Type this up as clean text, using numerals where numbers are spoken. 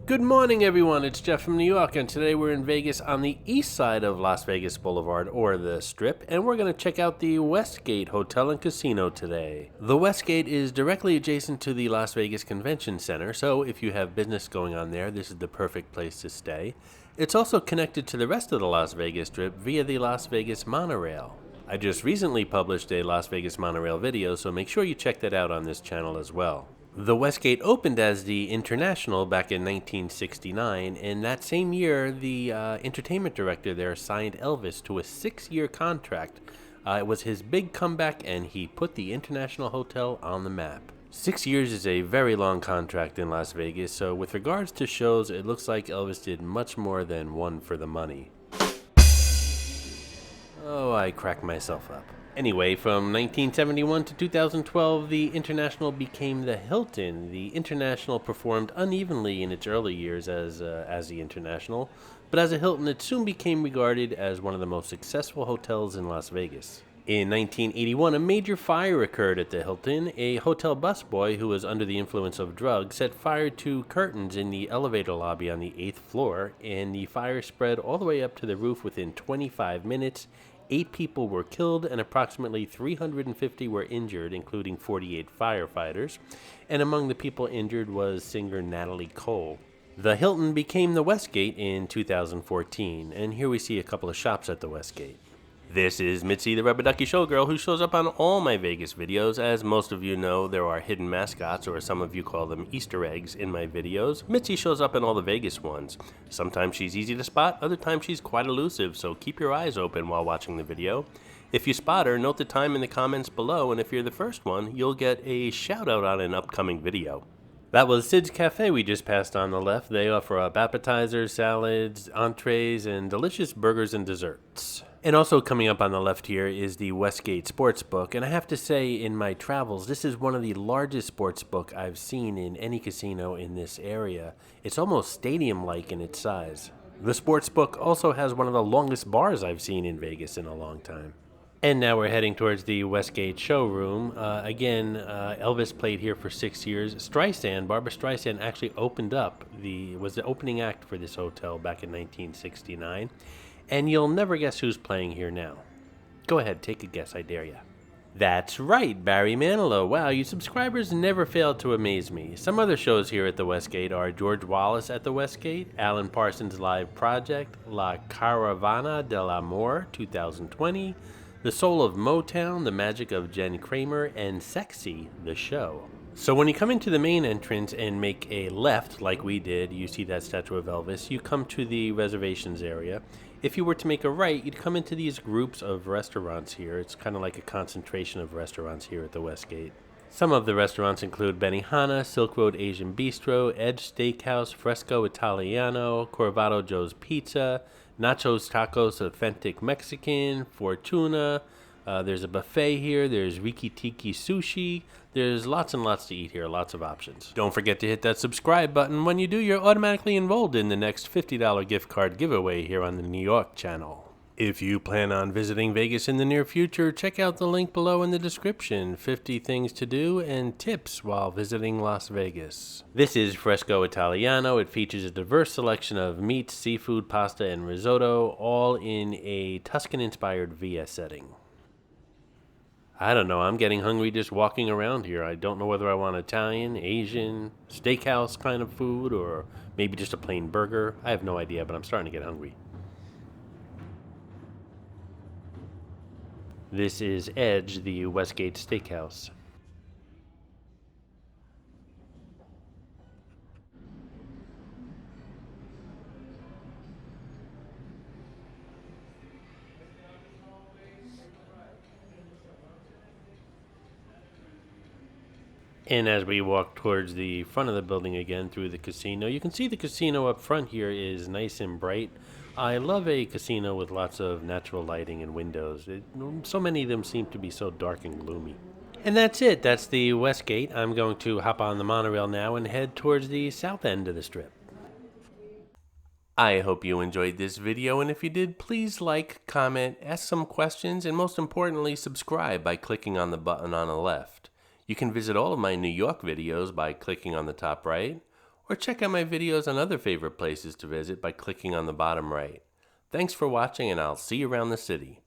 Good morning, everyone. It's Jeff from New York, and today we're in Vegas on the east side of Las Vegas Boulevard, or the Strip, and we're going to check out the Westgate Hotel and Casino today. The Westgate is directly adjacent to the Las Vegas Convention Center, so if you have business going on there, this is the perfect place to stay. It's also connected to the rest of the Las Vegas Strip via the Las Vegas monorail. I just recently published a Las Vegas monorail video, so make sure you check that out on this channel as well. The Westgate opened as the International back in 1969, and that same year, the entertainment director there signed Elvis to a 6-year contract. It was his big comeback, and he put the International Hotel on the map. 6 years is a very long contract in Las Vegas, so with regards to shows, it looks like Elvis did much more than one for the money. Oh, I cracked myself up. Anyway, from 1971 to 2012, the International became the Hilton. The International performed unevenly in its early years as the International, but as a Hilton, it soon became regarded as one of the most successful hotels in Las Vegas. In 1981, a major fire occurred at the Hilton. A hotel busboy who was under the influence of drugs set fire to curtains in the elevator lobby on the 8th floor, and the fire spread all the way up to the roof within 25 minutes. 8 people were killed and approximately 350 were injured, including 48 firefighters, and among the people injured was singer Natalie Cole. The Hilton became the Westgate in 2014, and here we see a couple of shops at the Westgate. This is Mitzi, the Rubber Ducky Showgirl, who shows up on all my Vegas videos. As most of you know, there are hidden mascots, or some of you call them Easter eggs, in my videos. Mitzi shows up in all the Vegas ones. Sometimes she's easy to spot, other times she's quite elusive, so keep your eyes open while watching the video. If you spot her, note the time in the comments below, and if you're the first one, you'll get a shout out on an upcoming video. That was Sid's Cafe we just passed on the left. They offer up appetizers, salads, entrees, and delicious burgers and desserts. And also coming up on the left here is the Westgate Sportsbook, and I have to say, in my travels, this is one of the largest sportsbook I've seen in any casino in this area. It's almost stadium-like in its size. The sportsbook also has one of the longest bars I've seen in Vegas in a long time. And now we're heading towards the Westgate showroom. Again, Elvis played here for 6 years. Barbra Streisand actually was the opening act for this hotel back in 1969. And you'll never guess who's playing here now. Go ahead, take a guess, I dare ya. That's right, Barry Manilow. Wow, you subscribers never fail to amaze me. Some other shows here at the Westgate are George Wallace at the Westgate, Alan Parsons' Live Project, La Caravana del Amor 2020, The Soul of Motown, The Magic of Jen Kramer, and Sexy, the Show. So when you come into the main entrance and make a left, like we did, you see that statue of Elvis, you come to the reservations area. If you were to make a right, you'd come into these groups of restaurants here. It's kind of like a concentration of restaurants here at the Westgate. Some of the restaurants include Benihana, Silk Road Asian Bistro, Edge Steakhouse, Fresco Italiano, Corvado Joe's Pizza, Nachos Tacos Authentic Mexican, Fortuna. There's a buffet here. There's Riki Tiki Sushi. There's lots and lots to eat here, lots of options. Don't forget to hit that subscribe button. When you do, you're automatically enrolled in the next $50 gift card giveaway here on the New York channel. If you plan on visiting Vegas in the near future, check out the link below in the description. 50 things to do and tips while visiting Las Vegas. This is Fresco Italiano. It features a diverse selection of meat, seafood, pasta, and risotto, all in a Tuscan-inspired via setting. I don't know, I'm getting hungry just walking around here. I don't know whether I want Italian, Asian, steakhouse kind of food, or maybe just a plain burger. I have no idea, but I'm starting to get hungry. This is Edge, the Westgate Steakhouse. And as we walk towards the front of the building again through the casino, you can see the casino up front here is nice and bright. I love a casino with lots of natural lighting and windows. So many of them seem to be so dark and gloomy. And that's it. That's the Westgate. I'm going to hop on the monorail now and head towards the south end of the Strip. I hope you enjoyed this video, and if you did, please like, comment, ask some questions, and most importantly, subscribe by clicking on the button on the left. You can visit all of my New York videos by clicking on the top right, or check out my videos on other favorite places to visit by clicking on the bottom right. Thanks for watching, and I'll see you around the city.